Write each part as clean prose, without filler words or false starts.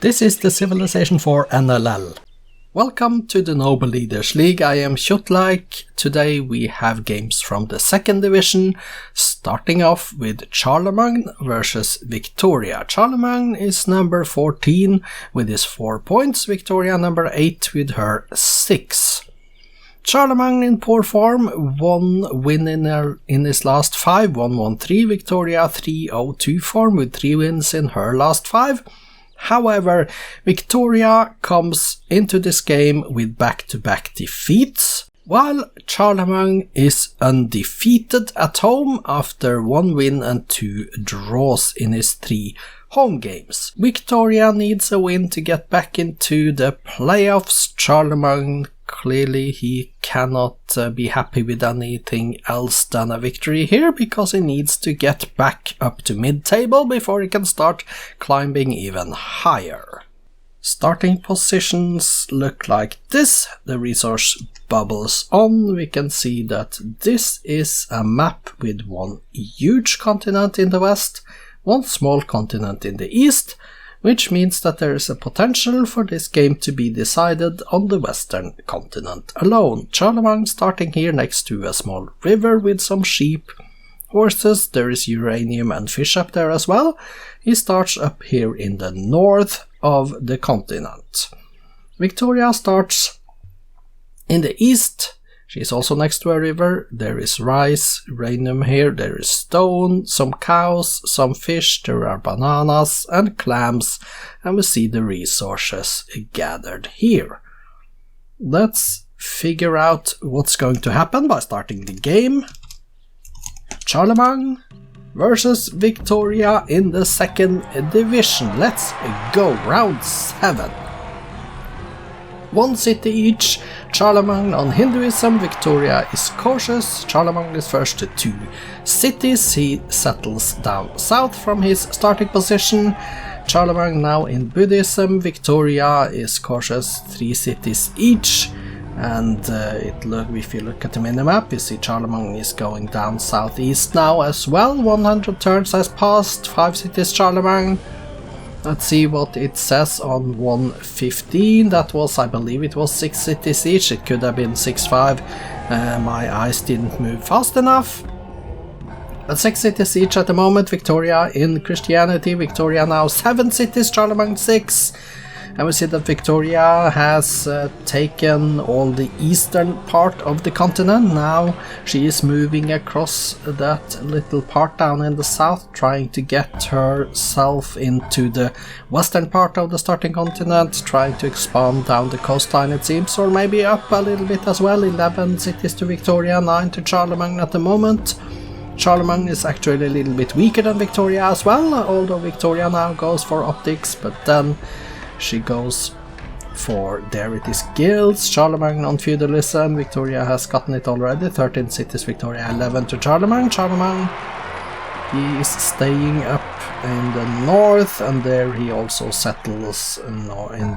This is the Civilization 4 NLL. Welcome to the Noble Leaders League. I am Kjotleik. Today we have games from the second division, starting off with Charlemagne versus Victoria. Charlemagne is number 14 with his 4 points, Victoria number 8 with her 6. Charlemagne in poor form, 1 win in his last 5, 1-1-3. Victoria 3-0-2 form with 3 wins in her last 5. However, Victoria comes into this game with back-to-back defeats, while Charlemagne is undefeated at home after 1 win and 2 draws in his 3 home games. Victoria needs a win to get back into the playoffs. Charlemagne, clearly he cannot be happy with anything else than a victory here, because he needs to get back up to mid-table before he can start climbing even higher. Starting positions look like this. The resource bubbles on. We can see that this is a map with 1 huge continent in the west, 1 small continent in the east, which means that there is a potential for this game to be decided on the western continent alone. Charlemagne starting here next to a small river with some sheep, horses, there is uranium and fish up there as well. He starts up here in the north of the continent. Victoria starts in the east. She's also next to a river. There is rice, uranium here, there is stone, some cows, some fish, there are bananas and clams, and we see the resources gathered here. Let's figure out what's going to happen by starting the game. Charlemagne versus Victoria in the second division. Let's go, round 7. 1 city each. Charlemagne on Hinduism, Victoria is cautious. Charlemagne is first to 2 cities. He settles down south from his starting position. Charlemagne now in Buddhism, Victoria is cautious, 3 cities each. And if you look at the minimap, you see Charlemagne is going down southeast now as well. 100 turns has passed, 5 cities Charlemagne. Let's see what it says on 115. That was, I believe it was 6 cities each. It could have been 6-5. My eyes didn't move fast enough. But 6 cities each at the moment. Victoria in Christianity. Victoria now 7 cities, Charlemagne 6. And we see that Victoria has taken all the eastern part of the continent. Now she is moving across that little part down in the south, trying to get herself into the western part of the starting continent, trying to expand down the coastline it seems, or maybe up a little bit as well. 11 cities to Victoria, 9 to Charlemagne at the moment. Charlemagne is actually a little bit weaker than Victoria as well, although Victoria now goes for optics, but then she goes for, there it is, guilds. Charlemagne on feudalism, Victoria has gotten it already, 13 cities, Victoria 11 to Charlemagne. Charlemagne, he is staying up in the north, and there he also settles in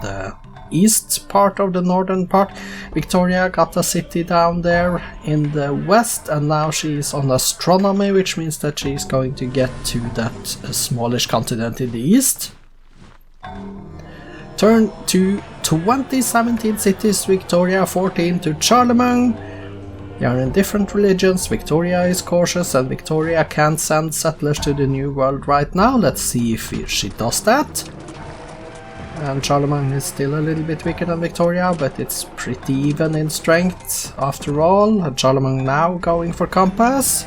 the east part of the northern part. Victoria got a city down there in the west, and now she is on astronomy, which means that she is going to get to that smallish continent in the east. Turn to 17 cities, Victoria 14 to Charlemagne. They are in different religions. Victoria is cautious and Victoria can't send settlers to the New World right now. Let's see if she does that. And Charlemagne is still a little bit weaker than Victoria, but it's pretty even in strength after all. Charlemagne now going for compass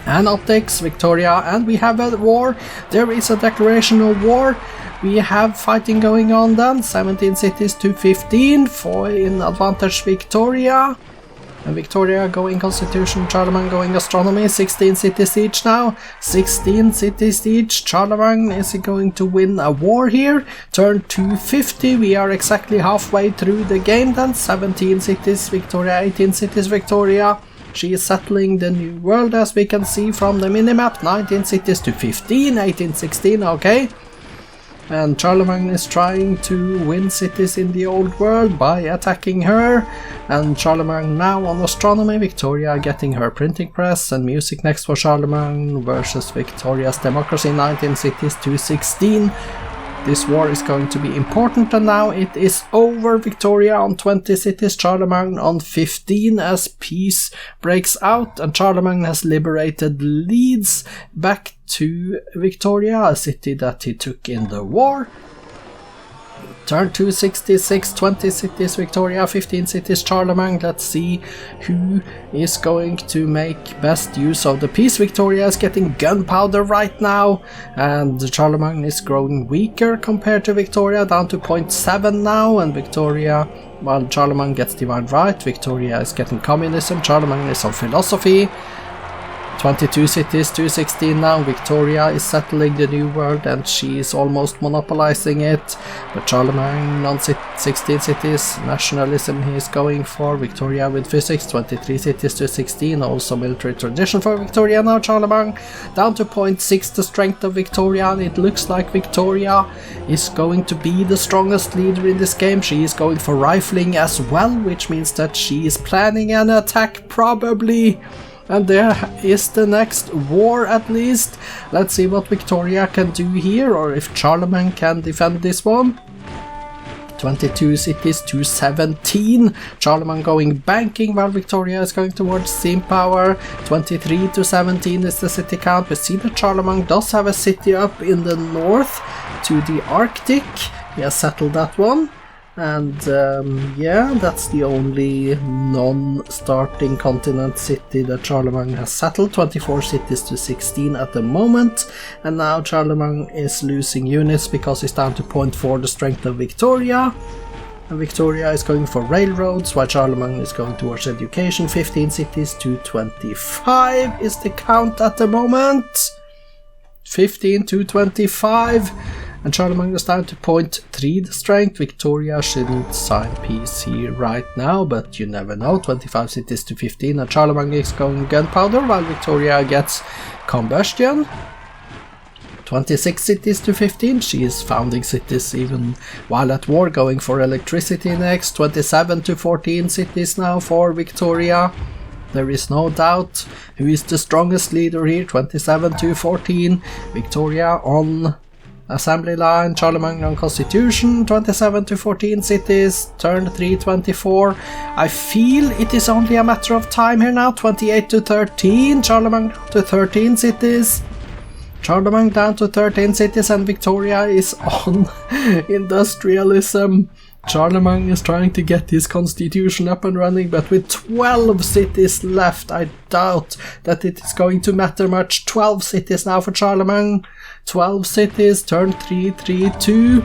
and optics, Victoria, and we have a war. There is a declaration of war. We have fighting going on then. 17 cities to 15 for in advantage Victoria. And Victoria going constitution, Charlemagne going astronomy. 16 cities each now. 16 cities each. Charlemagne, is he going to win a war here? Turn to 50. We are exactly halfway through the game then. 17 cities Victoria, 18 cities Victoria. She is settling the New World as we can see from the minimap. 19 cities to 15, 18, 16, okay. And Charlemagne is trying to win cities in the old world by attacking her. And Charlemagne now on astronomy, Victoria getting her printing press and music next for Charlemagne versus Victoria's democracy, 19 cities to 16. This war is going to be important, and now it is over. Victoria on 20 cities, Charlemagne on 15 as peace breaks out, and Charlemagne has liberated Leeds back to Victoria, a city that he took in the war. Turn 266, 20 cities Victoria, 15 cities Charlemagne. Let's see who is going to make best use of the peace. Victoria is getting gunpowder right now, and Charlemagne is growing weaker compared to Victoria, down to 0.7 now, and Victoria, while Charlemagne gets divine right, Victoria is getting communism, Charlemagne is on philosophy. 22 cities, 216 now. Victoria is settling the New World and she is almost monopolizing it. But Charlemagne on 16 cities, nationalism he is going for. Victoria with physics, 23 cities to 16, also military tradition for Victoria now. Charlemagne down to 0.6 the strength of Victoria, and it looks like Victoria is going to be the strongest leader in this game. She is going for rifling as well, which means that she is planning an attack probably. And there is the next war at least. Let's see what Victoria can do here, or if Charlemagne can defend this one. 22 cities to 17. Charlemagne going banking while Victoria is going towards steam power. 23 to 17 is the city count. We see that Charlemagne does have a city up in the north to the Arctic. He has settled that one. And yeah, that's the only non-starting continent city that Charlemagne has settled. 24 cities to 16 at the moment, and now Charlemagne is losing units because he's down to 0.4 the strength of Victoria. And Victoria is going for railroads while Charlemagne is going towards education. 15 cities to 25 is the count at the moment. 15 to 25. And Charlemagne is down to 0.3 the strength. Victoria shouldn't sign peace here right now, but you never know. 25 cities to 15, and Charlemagne is going gunpowder while Victoria gets combustion. 26 cities to 15, she is founding cities even while at war, going for electricity next. 27 to 14 cities now for Victoria. There is no doubt who is the strongest leader here. 27 to 14, Victoria on assembly line, Charlemagne on constitution. 27 to 14 cities, turn 324. I feel it is only a matter of time here now. 28 to 13, Charlemagne to 13 cities. Charlemagne down to 13 cities, and Victoria is on industrialism. Charlemagne is trying to get his constitution up and running, but with 12 cities left, I doubt that it is going to matter much. 12 cities now for Charlemagne. 12 cities, turn 332.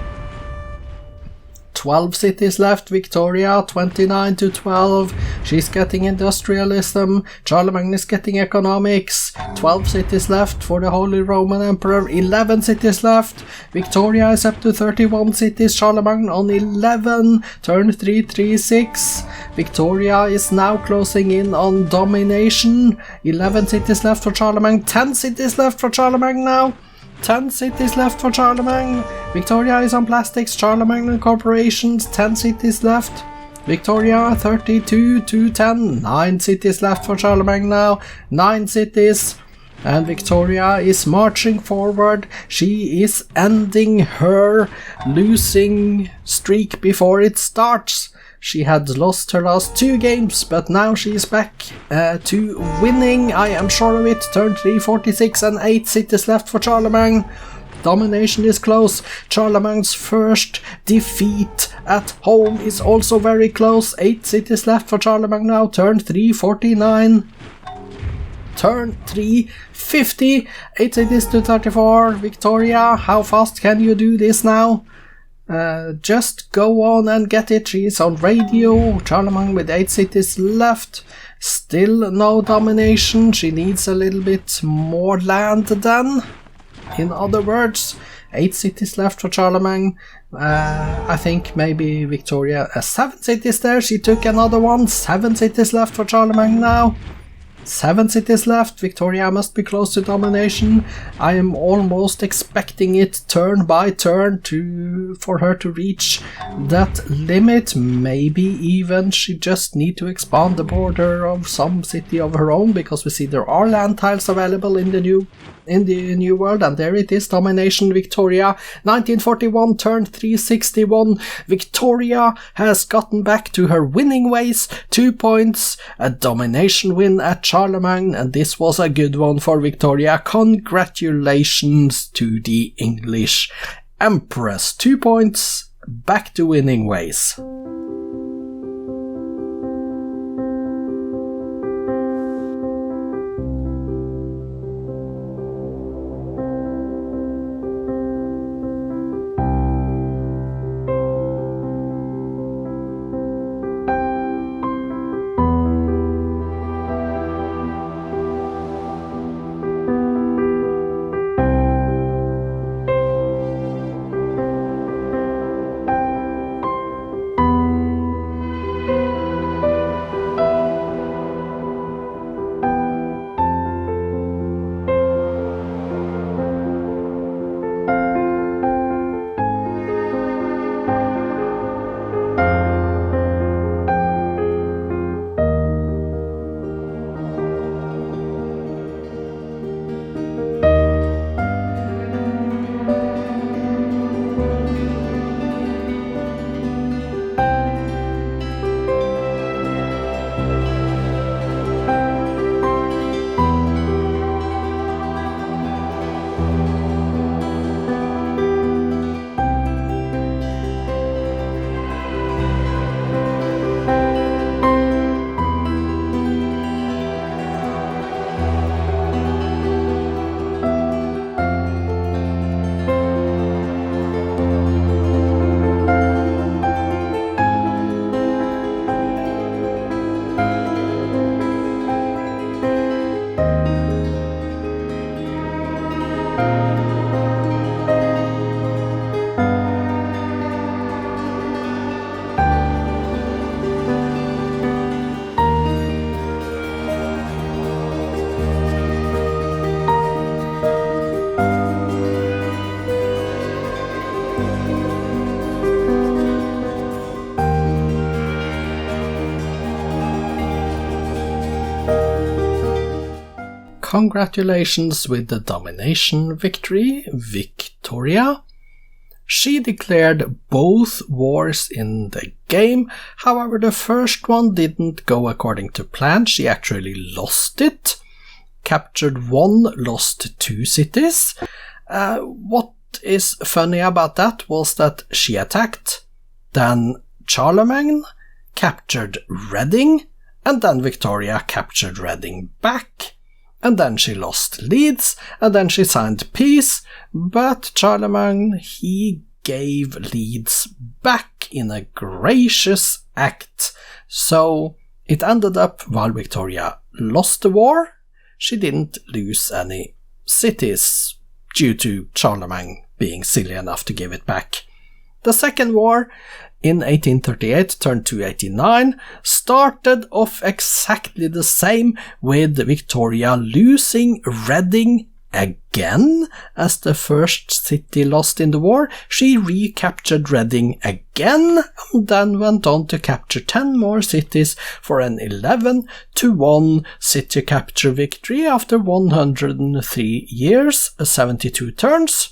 12 cities left, Victoria 29 to 12. She's getting industrialism. Charlemagne is getting economics. 12 cities left for the Holy Roman Emperor. 11 cities left. Victoria is up to 31 cities. Charlemagne on 11. Turn 336. Victoria is now closing in on domination. 11 cities left for Charlemagne. 10 cities left for Charlemagne now. 10 cities left for Charlemagne. Victoria is on plastics, Charlemagne on corporations. 10 cities left. Victoria 32 to 10. 9 cities left for Charlemagne now. 9 cities. And Victoria is marching forward. She is ending her losing streak before it starts. She had lost her last 2 games, but now she is back to winning. I am sure of it. Turn 346 and 8 cities left for Charlemagne. Domination is close. Charlemagne's first defeat at home is also very close. 8 cities left for Charlemagne now. Turn 349. Turn 350. 8 cities to 34. Victoria, how fast can you do this now? Just go on and get it. She's on radio. Charlemagne with 8 cities left. Still no domination. She needs a little bit more land then. In other words, 8 cities left for Charlemagne. I think maybe Victoria 7 cities there. She took another one. 7 cities left for Charlemagne now. 7 cities left. Victoria must be close to domination. I am almost expecting it turn by turn for her to reach that limit. Maybe even she just need to expand the border of some city of her own, because we see there are land tiles available in the new in the New World, and there it is, Domination Victoria. 1941 turned 361. Victoria has gotten back to her winning ways. 2 points, a domination win at Charlemagne, and this was a good one for Victoria. Congratulations to the English Empress. 2 points, back to winning ways. Congratulations with the domination victory, Victoria. She declared both wars in the game, however the first one didn't go according to plan. She actually lost it, captured 1, lost 2 cities. What is funny about that was that she attacked, then Charlemagne captured Reading, and then Victoria captured Reading back. And then she lost Leeds, and then she signed peace, but Charlemagne, he gave Leeds back in a gracious act. So it ended up, while Victoria lost the war, she didn't lose any cities due to Charlemagne being silly enough to give it back. The second war, in 1838 turned to 1889, started off exactly the same, with Victoria losing Reading again as the first city lost in the war. She recaptured Reading again, and then went on to capture 10 more cities for an 11-1 city capture victory after 103 years, 72 turns.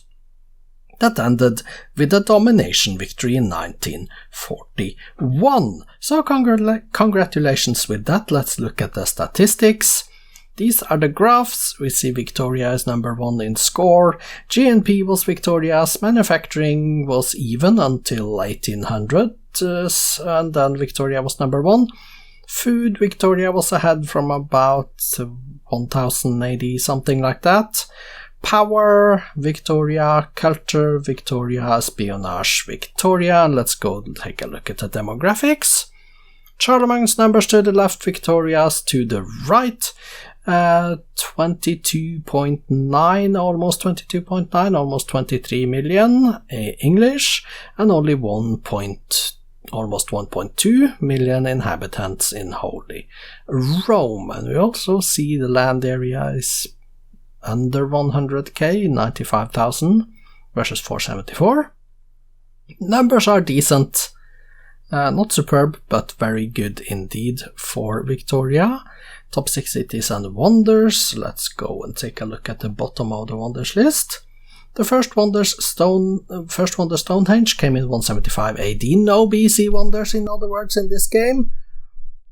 That ended with a domination victory in 1941. So congratulations with that. Let's look at the statistics. These are the graphs. We see Victoria is number 1 in score. GNP was Victoria's. Manufacturing was even until 1800, and then Victoria was number 1. Food, Victoria was ahead from about 1080, something like that. Power, Victoria. Culture, Victoria. Espionage, Victoria. And let's go take a look at the demographics. Charlemagne's numbers to the left, Victoria's to the right. 22.9, almost 22.9, almost 23 million English, and only almost 1.2 million inhabitants in Holy Rome. And we also see the land area is under 100k, 95,000 versus 474. Numbers are decent, not superb, but very good indeed for Victoria. Top 6 cities and wonders. Let's go and take a look at the bottom of the wonders list. The first wonder, Stonehenge, came in 175 AD. No BC wonders, in other words, in this game.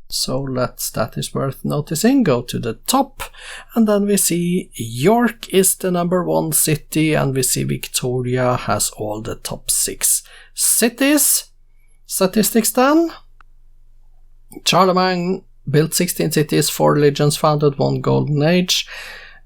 So that is worth noticing. Go to the top, and then we see York is the number 1 city, and we see Victoria has all the top 6 cities. Statistics then. Charlemagne built 16 cities, 4 religions founded, 1 golden age.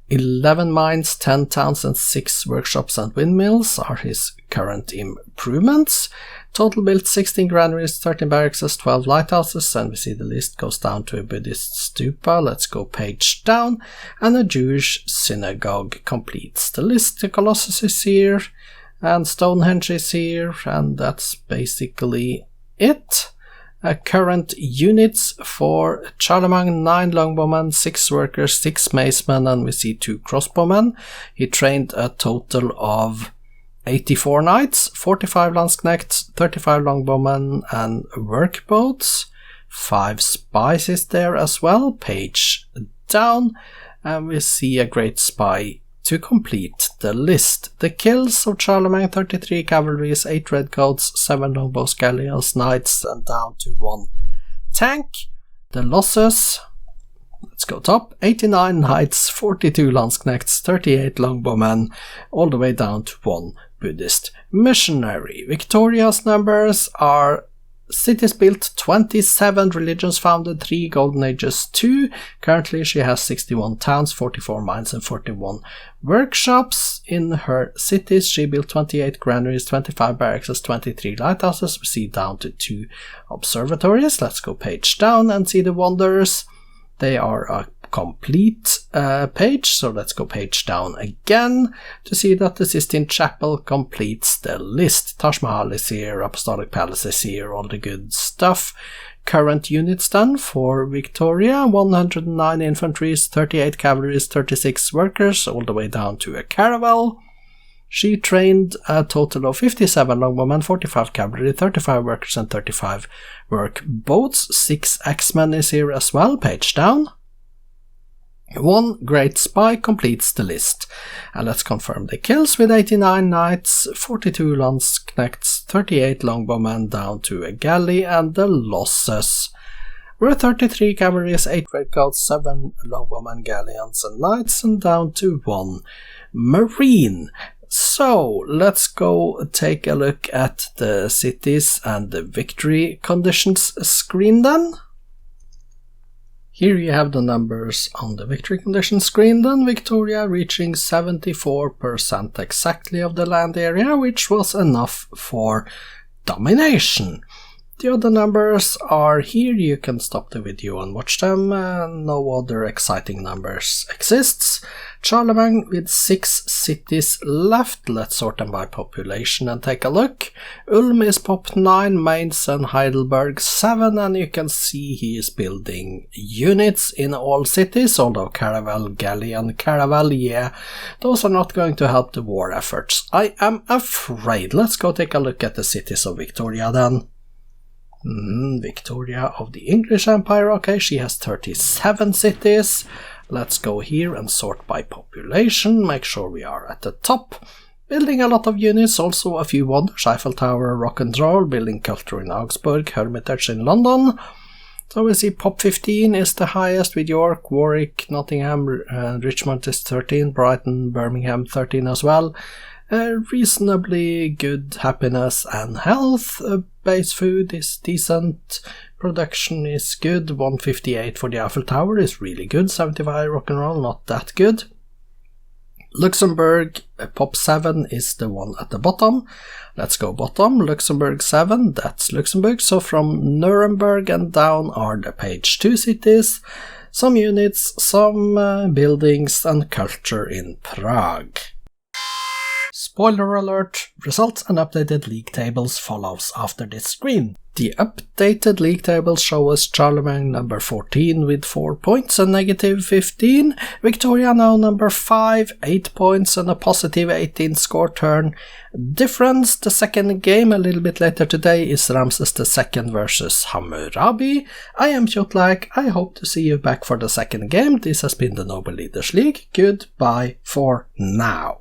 11 mines, 10 towns and 6 workshops and windmills are his current improvements. Total built 16 granaries, 13 barracks, 12 lighthouses, and we see the list goes down to a Buddhist stupa. Let's go page down, and a Jewish synagogue completes the list. The Colossus is here, and Stonehenge is here, and that's basically it. Current units for Charlemagne: 9 longbowmen, 6 workers, 6 macemen, and we see 2 crossbowmen. He trained a total of 84 knights, 45 lansknechts, 35 longbowmen and workboats. 5 spies is there as well, page down, and we see a great spy to complete the list. The kills of Charlemagne: 33 cavalries, 8 redcoats, 7 longbows, galleons, knights, and down to 1 tank. The losses, let's go top, 89 knights, 42 lansknechts, 38 longbowmen, all the way down to 1 Buddhist missionary. Victoria's numbers are cities built, 27 religions founded, 3 golden ages, 2. Currently she has 61 towns, 44 mines and 41 workshops. In her cities she built 28 granaries, 25 barracks, 23 lighthouses. We see down to 2 observatories. Let's go page down and see the wonders. They are a complete page, so let's go page down again to see that the Sistine Chapel completes the list. Taj Mahal is here, Apostolic Palace is here, all the good stuff. Current units done for Victoria: 109 infantries, 38 cavalries, 36 workers, all the way down to a caravel. She trained a total of 57 longbowmen, 45 cavalry, 35 workers and 35 workboats. 6 axemen is here as well, page down. 1 great spy completes the list. And let's confirm the kills with 89 knights, 42 lansknechts, 38 longbowmen down to a galley, and the losses were 33 cavalries, 8 redcoats, 7 longbowmen, galleons and knights, and down to 1 marine. So let's go take a look at the cities and the victory conditions screen then. Here you have the numbers on the victory condition screen then. Victoria reaching 74% exactly of the land area, which was enough for domination. The other numbers are here, you can stop the video and watch them. No other exciting numbers exists. Charlemagne with 6 cities left. Let's sort them by population and take a look. Ulm is pop 9, Mainz and Heidelberg 7, and you can see he is building units in all cities, although caravel, galley and caravel, yeah, those are not going to help the war efforts, I am afraid. Let's go take a look at the cities of Victoria then. Victoria of the English Empire, okay, she has 37 cities. Let's go here and sort by population, make sure we are at the top. Building a lot of units, also a few wonders, Eiffel Tower, rock and roll, building culture in Augsburg, Hermitage in London. So we see pop 15 is the highest with York, Warwick, Nottingham, Richmond is 13, Brighton, Birmingham 13 as well. Reasonably good happiness and health. Base food is decent. Production is good. 158 for the Eiffel Tower is really good. 75 rock and roll, not that good. Luxembourg, pop 7 is the one at the bottom. Let's go bottom. Luxembourg 7, that's Luxembourg. So from Nuremberg and down are the page 2 cities. Some units, some buildings and culture in Prague. Spoiler alert, results and updated league tables follows after this screen. The updated league tables show us Charlemagne number 14 with 4 points and negative 15, Victoria now number 5, 8 points and a positive 18 score turn. Difference, the second game a little bit later today is Ramses II versus Hammurabi. I am Kjotleik, I hope to see you back for the second game. This has been the Noble Leaders League, goodbye for now.